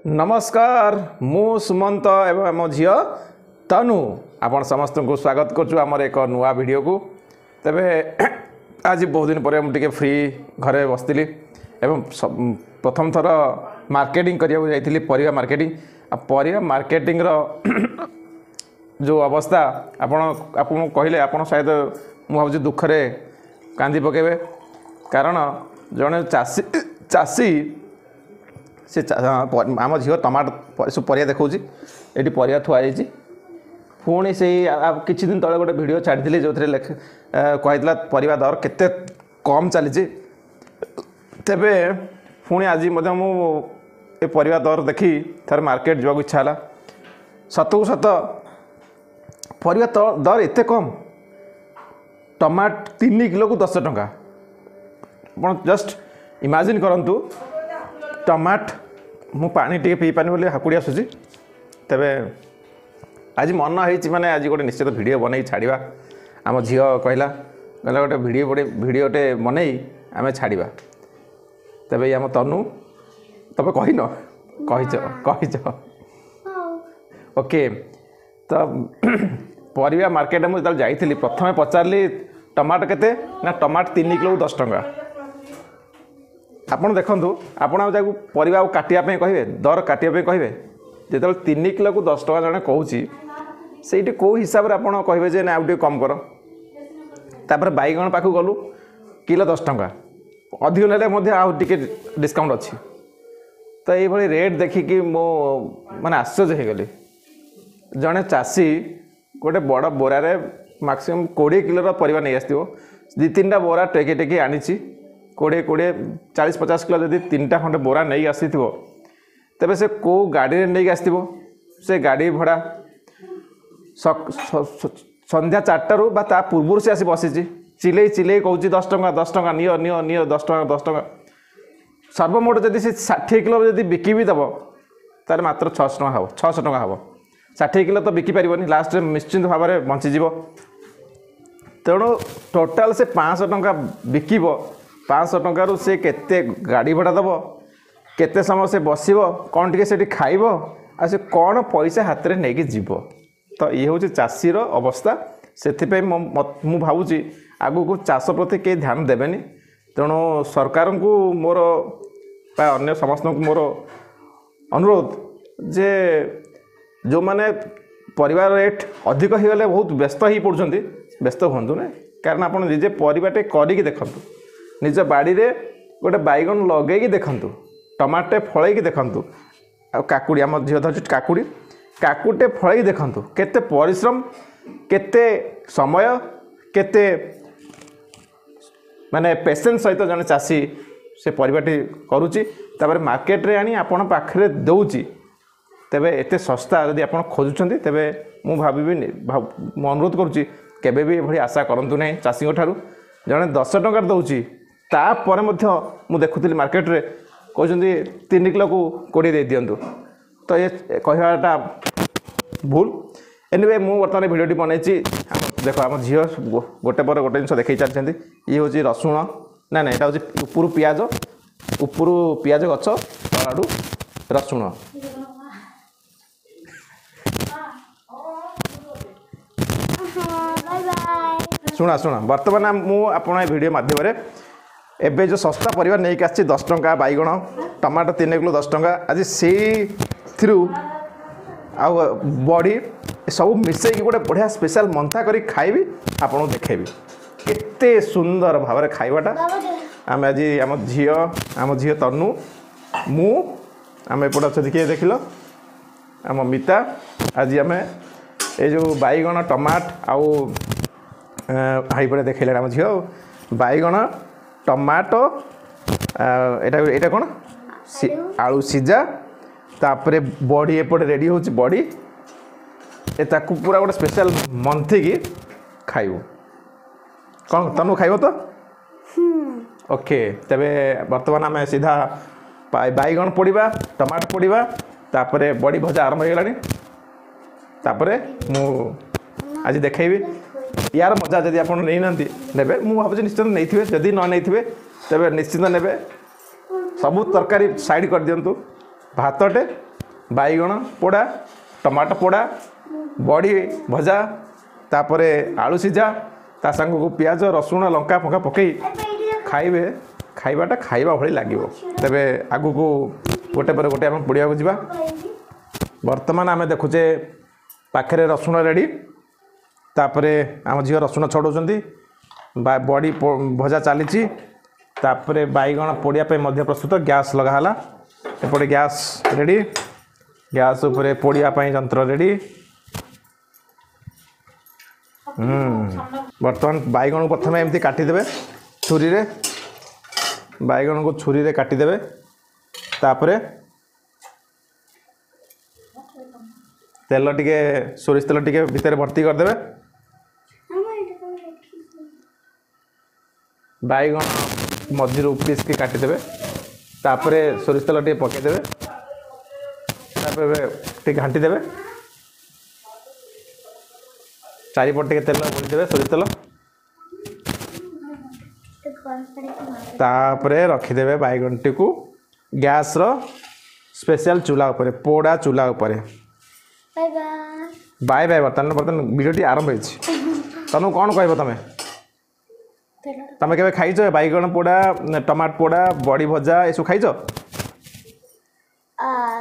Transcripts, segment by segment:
नमस्कार मु सुमंत एवं आम झी तनु आपण समस्त को स्वागत करमर एक नुआ वीडियो को तेबे आज बहुत दिन पर मुझे फ्री घरे बसती एवं प्रथम थर मार्केटिंग करने जाइए परिवा मार्केटिंग परिवा मार्केटिंग जो अवस्था आपन कहले आप शायद मुझे दुखरे कांदी पकेबे कारण जड़े चाषी चाषी से आम झील टमाटो सब परिया देखा ये परिया थुआई पुणी से किछि दिन तले गोटे वीडियो छाड़ी जो कही परिवा दर केते कम चली तेबे पुणी आज मु परिवा दर देखी थर मार्केट जावाक इच्छा है सत को सत परिवा दर एते कम टमाट 3 किलो को 10 टंका आप जस्ट इमेजिन करंतु टमाट मु पानी टे पी पानी बोले हाकुड़ी आसूसी तेबे आज मन है माने आज गोटे निश्चित वीडियो बन छाड़ा आम झील कहला कहला गोटे वीडियोटे बन आम छाड़ा तेबे आम तनु तबे कहन कहीच ओके तो परिवा मार्केट मुझे जाइली प्रथम पचारि टमाटो केते ना टमाटो 3 किलो 10 टंका आपड़ देखु आपड़ परिवा काटापी कहे दर काटापी कहे जो 3 किलो को 10 टका जड़े कहूँ से कौ हिसाब से आपड़ कहे जे ना आउ कम कर तापर बैगण पाखु गलु किलो 10 टंका अधिक ना आउ डिस्काउंट अच्छी तो ये रेट देखिकी मो माने आश्चर्य हो गली जड़े चाषी गोटे बड़ बोरार मैक्सिमम 20 किलो परिवा नहीं आसो 2-3टा बोरा टेकी टेकी आनी 20-40-50 किलो जब 3टा खंडे बोरा नहीं आसी तेबे से कौ गाड़ी नहीं आसो से गाड़ी भड़ा संध्या 4टारू बा ता पूर्व से आसी बसी चिले चिले कहूँ 10 टंका 10 टंका नियो नियो नियो 10 टंका 10 टंका सर्वमोट जब से 60 किलो जब बिकी भी दब तार मात्र 600 टंका हम 600 टंका हम 60 किलो तो बिकी पार लास्ट निश्चिंत भाव में बंचीज तेणु टोटाल से 500 टंका बिकब 500 टंकार से केते गाड़ी भड़ा दब केते समय से बसब कौन टे से खाइब आ से कौन पैसा हाथ में नहीं जीव तो ये हूँ चाषीर अवस्था से मु भावुँ आगु को चाष प्रति कई ध्यान देवेनि तेणु सरकार को मोर अन्य समस्त को मोर अनुरोध जे जो माने परिवार रेट अधिक हो गले बहुत व्यस्त ही पड़ुंट व्यस्त हूँ ना कारण आप निजे परिवाटे करिकी देखंतु निज बाड़ी रे गोटे बैगन लगे देखंतु टमाटे फलैकी देखंतु आ काकुड़ी आम झील धर काकुड़ी काकुटे फलैकी देखंतु केते परिश्रम केते समय केते माने पेशेंस सहित जने चाषी से परिवाटी करुच्ची तापर मार्केट रे आनी आपण पाखरे दउची तेबे एते सस्ता यदि आप खोजुंट तेबे मु भावी मु अनुरोध करुच्ची केबे भी भली आशा करंतु नहीं चाषी ठारू जड़े 10 टंका दउची तापर मु देखुली मार्केट रे कहते 3 किलो को 20 दे दिंतु तो ये कहवाटा भूल एनिवे मु बर्तमान भिडियोटी बनई देख आम झील गोटे पर गोटे जिन देखी चलते ये हूँ रसुण ना ना यहाँ हूँ उपरू पियाज गछ तलाडू रसुण शुणा शुणा बर्तमान मुझे वीडियो माध्यम एबे जो सस्ता परिवा नहीं आसी 10 टंका बैगण टमाटो 3 किलो 10 टंका आज से बड़ी सब मिसेक गोटे बढ़िया स्पेशल मंथा कर खाइबी आपको देखेबी केते सुंदर भाव में खाइबाटा आम आज आम झी तनु मु आम एपट अच्छा किए देख लो आम मिता आज आम ये जो बैगण टमाट आउ हाईपटे देखले आम झी बैगण टमाटो एटा कौन आलू सीझा तापरे बड़ी एपटे रेडी हो बड़ी ताकू पूरा गोटे स्पेशल मंथी की खाइबू कौन तनु खाइब तो ओके तेबे बर्तमान आम सीधा बैगण पोड़ा टमाटो पोड़ा तापरे बड़ी भजा आरंभ हो गलानी तापरे मु आज देखैबी यार मजा जदि आप नहीं ने मुझे भावुँ निश्चित नहीं जदि न नहीं तेरे निश्चित ने सबू तरकारी साइड कर दिंतु भातटे बाईगण पोड़ा टमाटो पोड़ा बड़ी भजा तापरे आलू सिझा ता संग को पियाज रसुण लंका फंका पकई खाइबे खाइबाटा खाइबा भली लागिबो। तेबे आगु को गोटे पर गोटे आम पोड़िया को जीवा। वर्तमान आम देखुचे पाखे रसुण रेडी तापरे आम झील रसुण छड़ौंट बड़ी भजा चली तापरे बैगण पोड़िया मध्य प्रस्तुत गैस लगाला एपटे गैस रेडी गैस उपरे पोड़िया यंत्र रेडी। बर्तमान बैगण को प्रथम एमती काटिदेवे छुरी रे बैगण को छुरी रे काटिदेवे तापरे तेल टिके सोरिष तेल टिके भितर भर्ती करदेवे बैगण मझिरू पीस के काटिदेवे तापरे सोरिष तेल टिके पकईदेवे टे घाटी देवे चारिपट टे तेल बोलीदेवे सोरिष तेल तापरे रखिदेवे बैगण टी को गैस रो स्पेशल चूल्हा उपरे पोड़ा चूल्हा उपरे। बाय बाय बर्तमान बर्तमान वीडियो आरंभ होनु कौन कह तुम के खाई बैगण पोड़ा टमाटो पोड़ा बड़ी भजा ये सब खाई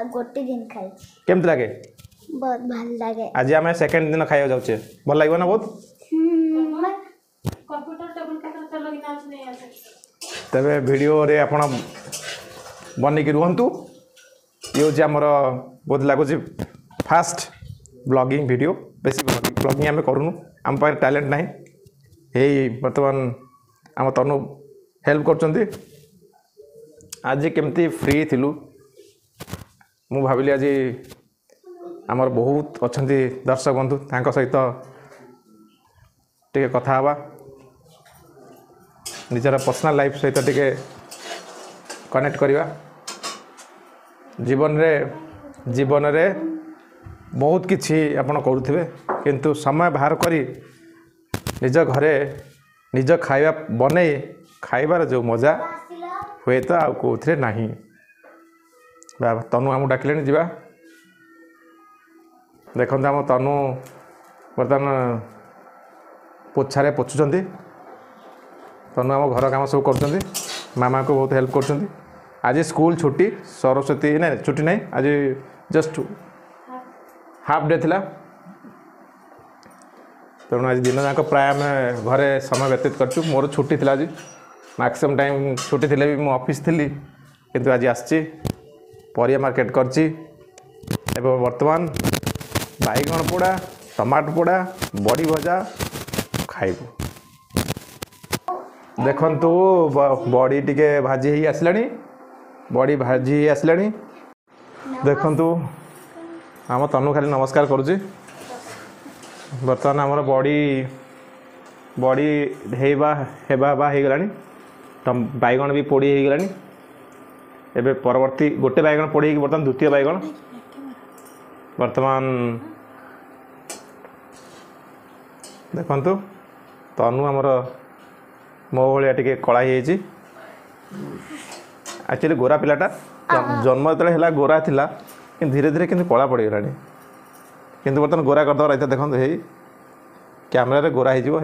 गोटे दिन खाई केमती लगे बहुत भल लगे। आज आम सेकेंड दिन खाई जाऊे भल लगे ना बहुत तेरे वीडियो रे आपण बनिकी रुहतु ये हूँ आमर बहुत लगुच फास्ट ब्लॉगिंग वीडियो बेसी ब्लॉगिंग आम करूँ आम पाखे टैलेंट ना यही बर्तमान आम तनु हेल्प कर आज केमती फ्री थिलु मु भाविली आज आमर बहुत अच्छा दर्शक बंधु तांको सहित टिके कथा हवा निजर पर्सनल लाइफ सहित टिके कनेक्ट करिवा। जीवन रे बहुत किछि आपण करुथिबे किंतु समय बाहर करी निज घरे निज खाइबा बने खाइबार जो मजा हुए तो आउ कोथरे नाही। तनु आम डाकिले जीवा देखते आम तनु बर्तमान पोछारे पोछुंट तनु आम घर काम सब कर मामा को बहुत हेल्प कर। आज स्कूल छुट्टी सरस्वती ना छुट्टी नहीं आज जस्ट हाफ डे थिला तेणु आज दिन जाक प्राय आम घरे समय व्यतीत करछु। मोर छुट्टी थिला आज मैक्सिमम टाइम छुट्टी थिले भी मु ऑफिस थिली किंतु आज आसची परिया मार्केट करची एवं वर्तमान बैगण पोड़ा टमाटो पोड़ा बड़ी भजा खाइबू। देखंतु बड़ी टिके भाजी ही आसलानी बड़ी भाजी ही आसलानी देखंतु आम तनु खाली नमस्कार करुची। बर्तमान आमर बड़ी हेबा हो गलानी बैगण भी पोड़ी हो गलानी एबे परवर्ती गोटे बैगण पोड़ी बर्तमान द्वितीय बैगण बर्तमान देखंतु तनु आमर मो भाया टिके कला ही एक्चुअली गोरा पिलाटा जन्म जो है गोरा थिला कि धीरे धीरे कि कला पड़गला किंतु बर्तमान गोरा करदे रही देखो हे कैमेरा रे गोरा हो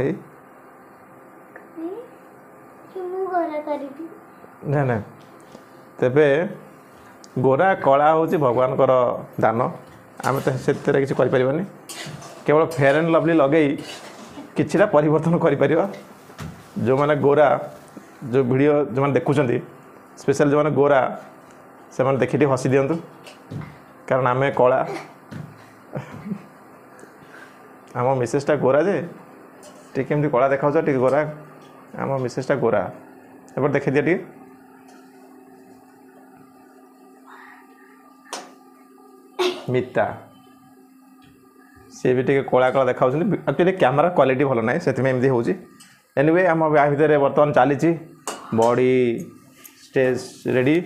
ना ना तेबे गोरा कला हूँ भगवान दान आम तो से किसी करें केवल फेयर एंड लवली लगे किसी परिवर्तन कर जो मैंने गोरा जो वीडियो जो मैंने देखुं स्पेशल जो मैंने गोरा से मैंने देखी हसी दिंतु कारण आम कला आम मिसेसटा गोरा जे टी कला देखा टी गोरा आम मिसेसटा गोरा एपट देखी दिए टी मिता सी भी टे कला कला देखा एक्चुअली कैमेरा क्वालिटी भल ना से एमती हो एनिवे आम भितर बर्तमान चली बॉडी स्टेज रेडी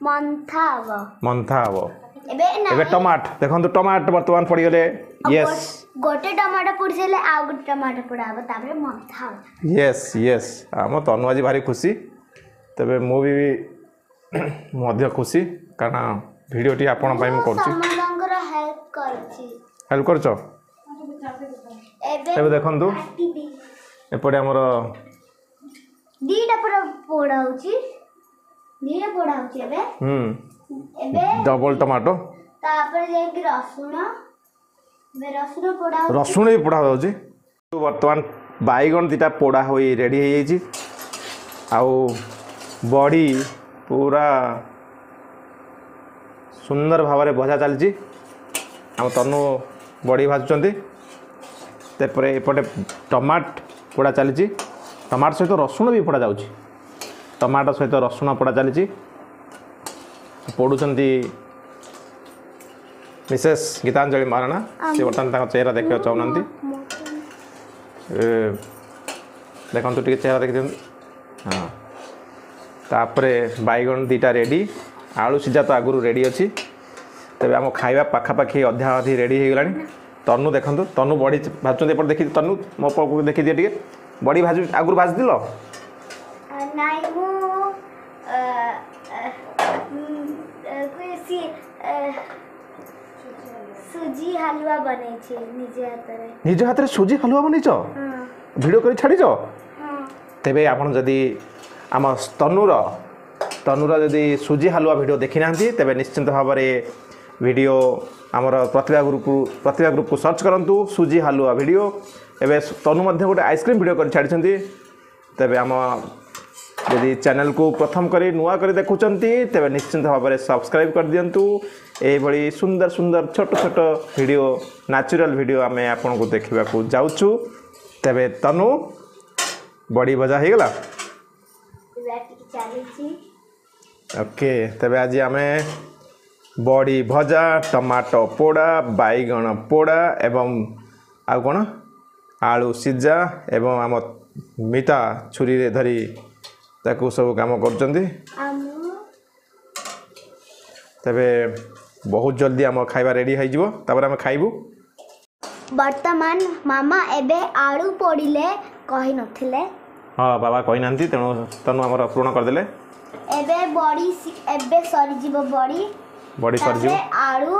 मंथा हम एबे टमाट देखो टमाट बर्तमान पड़गले यस गोटे टमाटो पोड़ी सारे आ गोटे टमाटो पोड़ाब तापर मंथा यस यस आम तनु आज भारी खुशी तबे मु भी ମଧ୍ୟ ଖୁସି କାରଣ ଭିଡ଼ିଓଟି ଆପଣ ପାଇଁ ମୁଁ କରୁଛି। ସମସ୍ତଙ୍କର ହେଲ୍ପ କରୁଛି। ହେଲ୍ପ କରୁଛ? ଏବେ ଦେଖନ୍ତୁ ଏପଟେ ଆମର ଦିଟା ପୁରା ପୋଡ଼ା ହଉଛି। ଦିଟା ପୋଡ଼ା ହଉଛି ଏବେ। ଏବେ ଡବଲ ଟମାଟୋ ତାପରେ ଯାଇକି ରସୁଣ। ଏବେ ରସୁଣ ପୋଡ଼ା ହଉଛି। ରସୁଣ ବି ପୋଡ଼ା ଯାଉଛି। ବର୍ତ୍ତମାନ ବାଇଗଣ ଦୁଇଟା ପୋଡ଼ା ହୋଇ ରେଡ଼ି ହେଇଯାଇଛି। ଆଉ ବଡ଼ି ପୁରା ସୁନ୍ଦର ଭାବରେ ଭଜା ଚାଲିଛି। ଆମ ତନୁ ବଡ଼ି ଭାଜୁଛନ୍ତି। ତାପରେ ଏପଟେ ଟମାଟ ପୋଡ଼ା ଚାଲିଛି। ଟମାଟୋ ସହିତ ରସୁଣ ବି ପୋଡ଼ା ଯାଉଛି। ଟମାଟୋ ସହିତ ରସୁଣ ପୋଡ଼ା ଚାଲିଛି। ପୋଡ଼ୁଛନ୍ତି ମିସେସ୍ ଗୀତାଞ୍ଜଳି ମହାରଣା। ସେ ବର୍ତ୍ତମାନ ତାଙ୍କ ଚେହେରା ଦେଖିବାକୁ ଚାହୁଁନାହାନ୍ତି। ଦେଖନ୍ତୁ ଟିକେ ଚେହେରା ଦେଖିଦିଅନ୍ତୁ। ହଁ ତାପରେ ବାଇଗଣ ଦୁଇଟା ରେଡ଼ି। ଆଳୁ ସିଝା ତ ଆଗରୁ ରେଡ଼ି ଅଛି। ତେବେ ଆମ ଖାଇବା ପାଖାପାଖି ଅଧା ଅଧି ରେଡ଼ି ହେଇଗଲାଣି। ତନୁ ଦେଖନ୍ତୁ ତନୁ ବଡ଼ି ଭାଜୁଛନ୍ତି। ଏପଟେ ଦେଖି ତନୁ ମୋ ପାଖକୁ ଦେଖିଦିଏ ଟିକେ। ବଡ଼ି ଆଗରୁ ଭାଜିଥିଲ? ନାଇଁ ମୁଁ ସୁଜି ହାଲୁଆ ବନେଇଛି ନିଜ ହାତରେ। ନିଜ ହାତରେ ସୁଜି ହାଲୁଆ ବନେଇଛ? ଭିଡ଼ିଓ କରି ଛାଡ଼ିଛ? ତେବେ ଆପଣ ଯଦି ଆମ ତନୁର ଯଦି ସୁଜି ହାଲୁଆ ଭିଡ଼ିଓ ଦେଖିନାହାନ୍ତି ତେବେ ନିଶ୍ଚିନ୍ତ ଭାବରେ ଭିଡ଼ିଓ ଆମର ପ୍ରତିଭା ଗ୍ରୁପକୁ ସର୍ଚ୍ଚ କରନ୍ତୁ ସୁଜି ହାଲୁଆ ଭିଡ଼ିଓ। ଏବେ ତନୁ ମଧ୍ୟ ଗୋଟେ ଆଇସ୍କ୍ରିମ୍ ଭିଡ଼ିଓ କରି ଛାଡ଼ିଛନ୍ତି। ତେବେ ଆମ ଯଦି ଚ୍ୟାନେଲକୁ ପ୍ରଥମ କରି ନୂଆ କରି ଦେଖୁଛନ୍ତି ତେବେ ନିଶ୍ଚିନ୍ତ ଭାବରେ ସବସ୍କ୍ରାଇବ୍ କରିଦିଅନ୍ତୁ। ଏହିଭଳି ସୁନ୍ଦର ସୁନ୍ଦର ଛୋଟ ଛୋଟ ଭିଡ଼ିଓ ନ୍ୟାଚୁରାଲ୍ ଭିଡ଼ିଓ ଆମେ ଆପଣଙ୍କୁ ଦେଖିବାକୁ ଯାଉଛୁ। ତେବେ ତନୁ ବଡ଼ି ଭଜା ହେଇଗଲା? ଓକେ ତେବେ ଆଜି ଆମେ ବଡ଼ି ଭଜା, ଟମାଟୋ ପୋଡ଼ା, ବାଇଗଣ ପୋଡ଼ା ଏବଂ ଆଉ କ'ଣ ଆଳୁ ସିଝା ଏବଂ ଆମ ମିଠା ଛୁରୀରେ ଧରି ତାକୁ ସବୁ କାମ କରୁଛନ୍ତି। ତେବେ ବହୁତ ଜଲ୍ଦି ଆମ ଖାଇବା ରେଡ଼ି ହେଇଯିବ। ତାପରେ ଆମେ ଖାଇବୁ। ବର୍ତ୍ତମାନ ମାମା ଏବେ ଆଳୁ ପୋଡ଼ିଲେ କହିନଥିଲେ। ହଁ ବାବା କହିନାହାନ୍ତି ତେଣୁ ତନୁ ଆମର ପୂରଣ କରିଦେଲେ। ଏବେ ଏବେ ସରିଯିବ ବଡ଼ି ସରିଯିବ। ଆଳୁ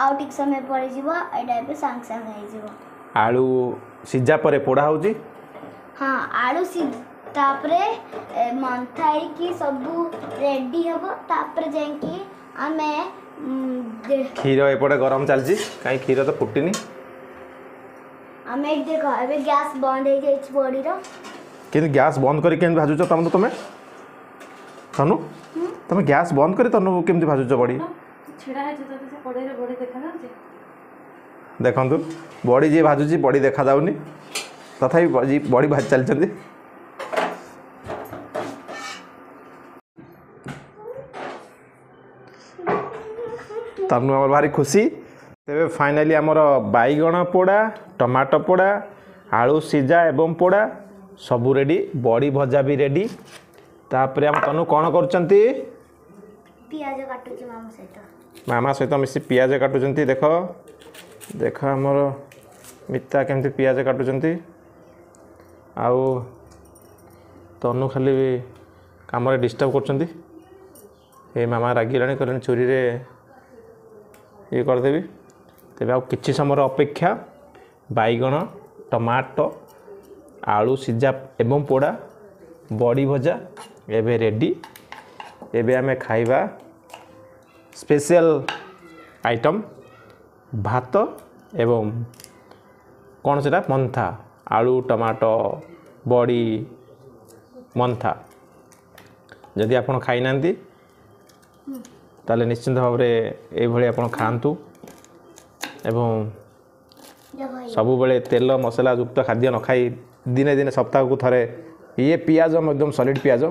ଆଉ ଟିକେ ସମୟ ପଡ଼ିଯିବ। ଏଇଟା ଏବେ ସାଙ୍ଗେ ସାଙ୍ଗେ ହେଇଯିବ। ଆଳୁ ସିଝା ପରେ ପୋଡ଼ା ହେଉଛି। ହଁ ଆଳୁ ତାପରେ ମନ୍ଥା ହେଇକି ସବୁ ରେଡ଼ି ହେବ। ତାପରେ ଯାଇକି ଆମେ କ୍ଷୀର ଏପଟେ ଗରମ ଚାଲିଛି। କାହିଁ କ୍ଷୀର ତ ଫୁଟିନି। ଆମେ ଦେଖ ଏବେ ଗ୍ୟାସ୍ ବନ୍ଦ ହେଇଯାଇଛି ବଡ଼ିର। କିନ୍ତୁ ଗ୍ୟାସ୍ ବନ୍ଦ କରି କେମିତି ଭାଜୁଛ ତନୁ? ତମେ ଗ୍ୟାସ୍ ବନ୍ଦ କରି ତନୁ କେମିତି ଭାଜୁଛ ବଡ଼ି? ଦେଖନ୍ତୁ ବଡ଼ି ଯିଏ ଭାଜୁଛି ବଡ଼ି ଦେଖାଯାଉନି ତଥାପି ବଡ଼ି ଭାଜି ଚାଲିଛନ୍ତି। ତନୁ ଆମର ଭାରି ଖୁସି। ତେବେ ଫାଇନାଲି ଆମର ବାଇଗଣ ପୋଡ଼ା, ଟମାଟୋ ପୋଡ଼ା, ଆଳୁ ସିଝା ଏବଂ ପୋଡ଼ା ସବୁ ରେଡ଼ି। ବଡ଼ି ଭଜା ବି ରେଡ଼ି। ତାପରେ ଆମ ତନୁ କ'ଣ କରୁଛନ୍ତି? ପିଆଜ କାଟୁଛି ମାମା ସହିତ ମିଶି ପିଆଜ କାଟୁଛନ୍ତି। ଦେଖ ଆମର ମିତା କେମିତି ପିଆଜ କାଟୁଛନ୍ତି। ଆଉ ତନୁ ଖାଲି କାମରେ ଡିଷ୍ଟର୍ବ କରୁଛନ୍ତି। ଏ ମାମା ରାଗିଲାଣି କହିଲେଣି ଛୁରୀରେ ଇଏ କରିଦେବି। ତେବେ ଆଉ କିଛି ସମୟର ଅପେକ୍ଷା। ବାଇଗଣ, ଟମାଟୋ, ଆଳୁ ସିଝା ଏବଂ ପୋଡ଼ା, ବଡ଼ି ଭଜା ଏବେ ରେଡ଼ି। ଏବେ ଆମେ ଖାଇବା ସ୍ପେଶିଆଲ୍ ଆଇଟମ୍ ଭାତ ଏବଂ କ'ଣ ସେଟା ମନ୍ଥା, ଆଳୁ ଟମାଟୋ ବଡ଼ି ମନ୍ଥା। ଯଦି ଆପଣ ଖାଇନାହାନ୍ତି ତାହେଲେ ନିଶ୍ଚିନ୍ତ ଭାବରେ ଏଇଭଳି ଆପଣ ଖାଆନ୍ତୁ। ଏବଂ ସବୁବେଳେ ତେଲ ମସଲା ଯୁକ୍ତ ଖାଦ୍ୟ ନ ଖାଇ ଦିନେ ଦିନେ ସପ୍ତାହକୁ ଥରେ ଇଏ ପିଆଜ ଏକଦମ ସଲିଡ଼ ପିଆଜ।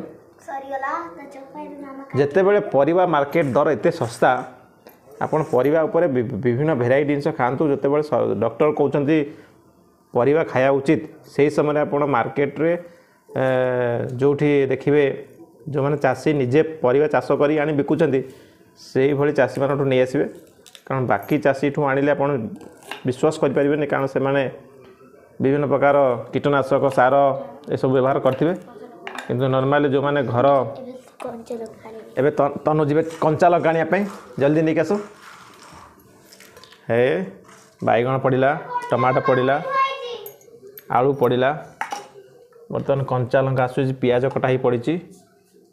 ଯେତେବେଳେ ପରିବା ମାର୍କେଟ ଦର ଏତେ ଶସ୍ତା ଆପଣ ପରିବା ଉପରେ ବିଭିନ୍ନ ଭେରାଇଟି ଜିନିଷ ଖାଆନ୍ତୁ। ଯେତେବେଳେ ଡକ୍ଟର କହୁଛନ୍ତି ପରିବା ଖାଇବା ଉଚିତ ସେହି ସମୟରେ ଆପଣ ମାର୍କେଟରେ ଯେଉଁଠି ଦେଖିବେ ଯେଉଁମାନେ ଚାଷୀ ନିଜେ ପରିବା ଚାଷ କରି ଆଣି ବିକୁଛନ୍ତି ସେଇଭଳି ଚାଷୀମାନଙ୍କଠୁ ନେଇ ଆସିବେ। କାରଣ ବାକି ଚାଷୀଠୁ ଆଣିଲେ ଆପଣ ବିଶ୍ୱାସ କରିପାରିବେନି। କାରଣ ସେମାନେ ବିଭିନ୍ନ ପ୍ରକାର କୀଟନାଶକ ସାର ଏସବୁ ବ୍ୟବହାର କରିଥିବେ। କିନ୍ତୁ ନର୍ମାଲି ଯେଉଁମାନେ ଘର ଏବେ ତନୁ ଯିବେ କଞ୍ଚା ଲଙ୍କା ଆଣିବା ପାଇଁ ଜଲ୍ଦି ନେଇକି ଆସ ହେ ବାଇଗଣ ପଡ଼ିଲା ଟମାଟୋ ପଡ଼ିଲା ଆଳୁ ପଡ଼ିଲା ବର୍ତ୍ତମାନ କଞ୍ଚା ଲଙ୍କା ଆସୁଛି ପିଆଜ କଟା ହେଇ ପଡ଼ିଛି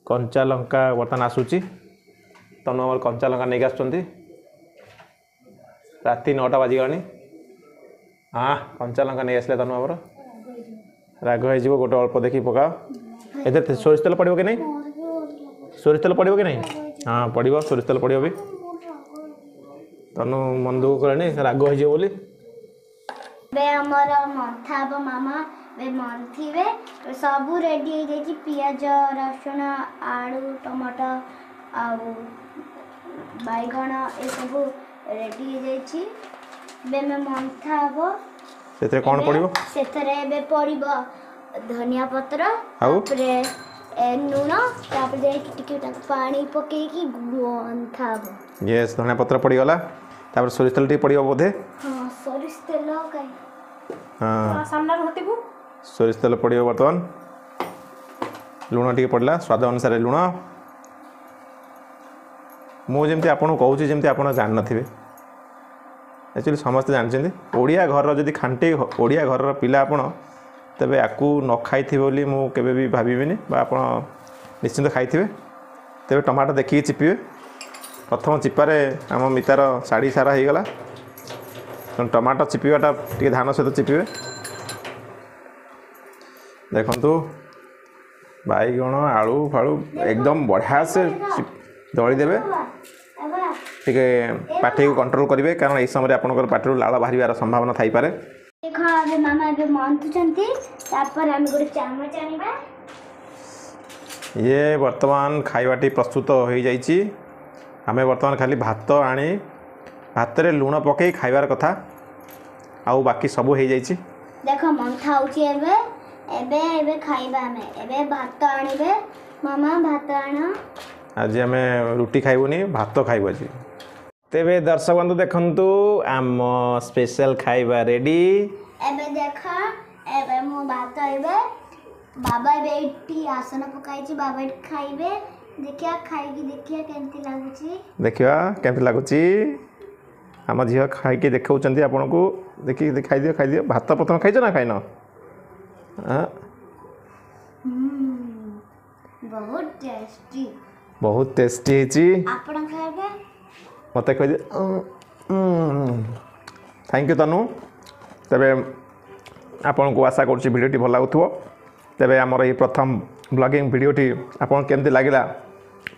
କଞ୍ଚା ଲଙ୍କା ବର୍ତ୍ତମାନ ଆସୁଛି ତନୁ ଆମର କଞ୍ଚା ଲଙ୍କା ନେଇକି ଆସୁଛନ୍ତି ରାତି 9ଟା ବାଜିଗଲାଣି ହଁ କଞ୍ଚା ଲଙ୍କା ନେଇ ଆସିଲେ ତନୁ ଆମର ରାଗ ହେଇଯିବ ଗୋଟେ ଅଳ୍ପ ଦେଖିକି ପକାଅ ଏଥିରେ ସୋରିଷ ତେଲ ପଡ଼ିବ କି ନାହିଁ ସୋରିଷ ତେଲ ପଡ଼ିବ କି ନାହିଁ ହଁ ପଡ଼ିବ ସୋରିଷ ତେଲ ପଡ଼ିବ ବି ତନୁ ମନ ଦୁଃଖ କଲେଣି ରାଗ ହେଇଯିବ ବୋଲି ଏବେ ଆମର ମନ୍ଥା ହେବ ମାମା ଏବେ ମନ୍ଥିବେ ସବୁ ରେଡ଼ି ହେଇଯାଇଛି ପିଆଜ ରସୁଣ ଆଳୁ ଟମାଟୋ ଆଉ ବାଇଗଣ ଏସବୁ ରେଡ଼ି ହେଇଯାଇଛି ଏବେ ଆମେ ମନ୍ଥା ହେବ ସେଥିରେ କ'ଣ ପଡ଼ିବ ସେଥିରେ ଏବେ ପଡ଼ିବ ଧନିଆ ପତ୍ର ଆଉ ତାପରେ ଲୁଣ ତାପରେ ଯାଇକି ଟିକେ ପାଣି ପକେଇକି ମନ୍ଥା ହେବ ୟେସ୍ ଧନିଆ ପତ୍ର ପଡ଼ିଗଲା ତାପରେ ସୋରିଷ ତେଲ ଟିକେ ପଡ଼ିବ ବୋଧେ ହଁ ସୋରିଷ ତେଲ ହଁ ସାମ୍ନାରେ ହଟିବୁ ସୋରିଷ ତେଲ ପଡ଼ିବ ବର୍ତ୍ତମାନ ଲୁଣ ଟିକେ ପଡ଼ିଲା ସ୍ୱାଦ ଅନୁସାରେ ଲୁଣ ମୁଁ ଯେମିତି ଆପଣଙ୍କୁ କହୁଛି ଯେମିତି ଆପଣ ଜାଣିନଥିବେ ଆକ୍ଚୁଆଲି ସମସ୍ତେ ଜାଣିଛନ୍ତି ଓଡ଼ିଆ ଘରର ଯଦି ଖାଣ୍ଟି ଓଡ଼ିଆ ଘରର ପିଲା ଆପଣ ତେବେ ଆକୁ ନ ଖାଇଥିବେ ବୋଲି ମୁଁ କେବେ ବି ଭାବିବିନି ବା ଆପଣ ନିଶ୍ଚିନ୍ତ ଖାଇଥିବେ ତେବେ ଟମାଟୋ ଦେଖିକି ଚିପିବେ ପ୍ରଥମ ଚିପାରେ ଆମ ମିତାର ଶାଢ଼ୀ ସାରା ହେଇଗଲା ତେଣୁ ଟମାଟୋ ଚିପିବାଟା ଟିକେ ଧ୍ୟାନ ସହିତ ଚିପିବେ ଦେଖନ୍ତୁ ବାଇଗଣ ଆଳୁ ଫାଳୁ ଏକଦମ ବଢ଼ିଆ ସେ ଦଳି ଦେବେ ଟିକେ ପାଟିକୁ କଣ୍ଟ୍ରୋଲ କରିବେ କାରଣ ଏହି ସମୟରେ ଆପଣଙ୍କର ପାଟିରୁ ଲାଳ ବାହାରିବାର ସମ୍ଭାବନା ଥାଇପାରେ ଦେଖ ଏବେ ମାମା ଏବେ ମନ୍ଥୁଛନ୍ତି ତାପରେ ଆମେ ଗୋଟେ ଚାମଚ ଆଣିବା ଇଏ ବର୍ତ୍ତମାନ ଖାଇବାଟି ପ୍ରସ୍ତୁତ ହୋଇଯାଇଛି ଆମେ ବର୍ତ୍ତମାନ ଖାଲି ଭାତ ଆଣି ଭାତରେ ଲୁଣ ପକାଇ ଖାଇବାର କଥା ଆଉ ବାକି ସବୁ ହେଇଯାଇଛି ଦେଖ ମନ୍ଥା ହେଉଛି ଏବେ ଏବେ ଏବେ ଖାଇବା ଆମେ ଏବେ ଭାତ ଆଣିବେ ମାମା ଭାତ ଆଣ ଆଜି ଆମେ ରୁଟି ଖାଇବୁନି ଭାତ ଖାଇବୁ ଆଜି ତେବେ ଦର୍ଶକ ବନ୍ଧୁ ଦେଖନ୍ତୁ ଆମ ସ୍ପେଶାଲ ଖାଇବା ରେଡ଼ି ଏବେ ଦେଖ ଏବେ ମୁଁ ଭାତ ଏବେ ବାବା ଏବେ ଏଇଠି ଆସନ ପକାଇଛି ବାବା ଏଇଠି ଖାଇବେ ଦେଖିବା ଖାଇକି ଦେଖିବା କେମିତି ଲାଗୁଛି ଦେଖିବା କେମିତି ଲାଗୁଛି ଆମ ଝିଅ ଖାଇକି ଦେଖାଉଛନ୍ତି ଆପଣଙ୍କୁ ଦେଖିକି ଖାଇଦିଅ ଭାତ ପ୍ରଥମେ ଖାଇଛ ନା ଖାଇନ ବହୁତ ଟେଷ୍ଟି ହେଇଛି ଆପଣ ଖାଇବେ ମୋତେ କହିଦିଅ ଥ୍ୟାଙ୍କ ୟୁ ତନୁ ତେବେ ଆପଣଙ୍କୁ ଆଶା କରୁଛି ଭିଡ଼ିଓଟି ଭଲ ଲାଗୁଥିବ ତେବେ ଆମର ଏହି ପ୍ରଥମ ବ୍ଲଗିଂ ଭିଡ଼ିଓଟି ଆପଣଙ୍କୁ କେମିତି ଲାଗିଲା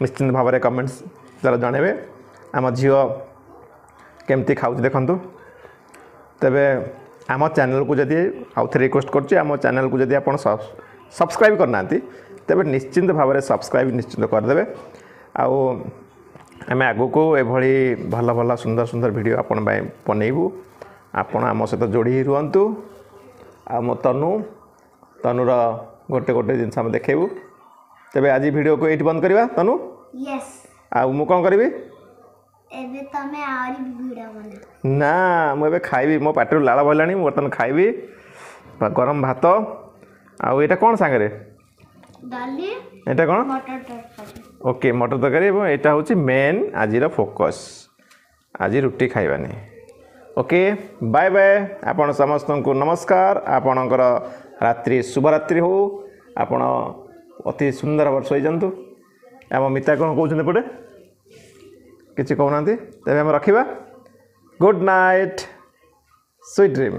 ନିଶ୍ଚିନ୍ତ ଭାବରେ କମେଣ୍ଟସ୍ ଦ୍ୱାରା ଜଣାଇବେ ଆମ ଝିଅ କେମିତି ଖାଉଛି ଦେଖନ୍ତୁ ତେବେ ଆମ ଚ୍ୟାନେଲକୁ ଯଦି ଆଉ ଥରେ ରିକ୍ୱେଷ୍ଟ କରୁଛି ଆମ ଚ୍ୟାନେଲକୁ ଯଦି ଆପଣ ସବସ୍କ୍ରାଇବ୍ କରିନାହାନ୍ତି ତେବେ ନିଶ୍ଚିନ୍ତ ଭାବରେ ସବସ୍କ୍ରାଇବ୍ ନିଶ୍ଚିନ୍ତ କରିଦେବେ ଆଉ ଆମେ ଆଗକୁ ଏଭଳି ଭଲ ଭଲ ସୁନ୍ଦର ସୁନ୍ଦର ଭିଡ଼ିଓ ଆପଣ ପାଇଁ ବନେଇବୁ ଆପଣ ଆମ ସହିତ ଯୋଡ଼ି ରୁହନ୍ତୁ ଆଉ ମୋ ତନୁର ଗୋଟେ ଗୋଟେ ଜିନିଷ ଆମେ ଦେଖେଇବୁ ତେବେ ଆଜି ଭିଡ଼ିଓକୁ ଏଇଠି ବନ୍ଦ କରିବା ତନୁ ୟେସ୍ ଆଉ ମୁଁ କ'ଣ କରିବି ଏବେ ତମେ ଆହୁରି ଭିଡ଼ିଓ ବନେଇବ ନା ମୁଁ ଏବେ ଖାଇବି ମୋ ପାଟିରୁ ଲାଳ ବାହାରିଲାଣି ମୁଁ ବର୍ତ୍ତମାନ ଖାଇବି ଗରମ ଭାତ ଆଉ ଏଇଟା କ'ଣ ସାଙ୍ଗରେ ଡାଲି ଏଇଟା କ'ଣ ମଟର ତରକାରୀ ଓକେ ମଟର ତରକାରୀ ଏବଂ ଏଇଟା ହେଉଛି ମେନ୍ ଆଜିର ଫୋକସ୍ ଆଜି ରୁଟି ଖାଇବାନି ଓକେ ବାଏ ବାଏ ଆପଣ ସମସ୍ତଙ୍କୁ ନମସ୍କାର ଆପଣଙ୍କର ରାତ୍ରି ଶୁଭରାତ୍ରି ହେଉ ଆପଣ ଅତି ସୁନ୍ଦର ଭାବରେ ଶୋଇଯାଆନ୍ତୁ ଆମ ମିତା କ'ଣ କହୁଛନ୍ତି ଏପଟେ କିଛି କହୁନାହାନ୍ତି ତେବେ ଆମେ ରଖିବା ଗୁଡ୍ ନାଇଟ୍ ସୁଇଟ୍ ଡ୍ରିମ୍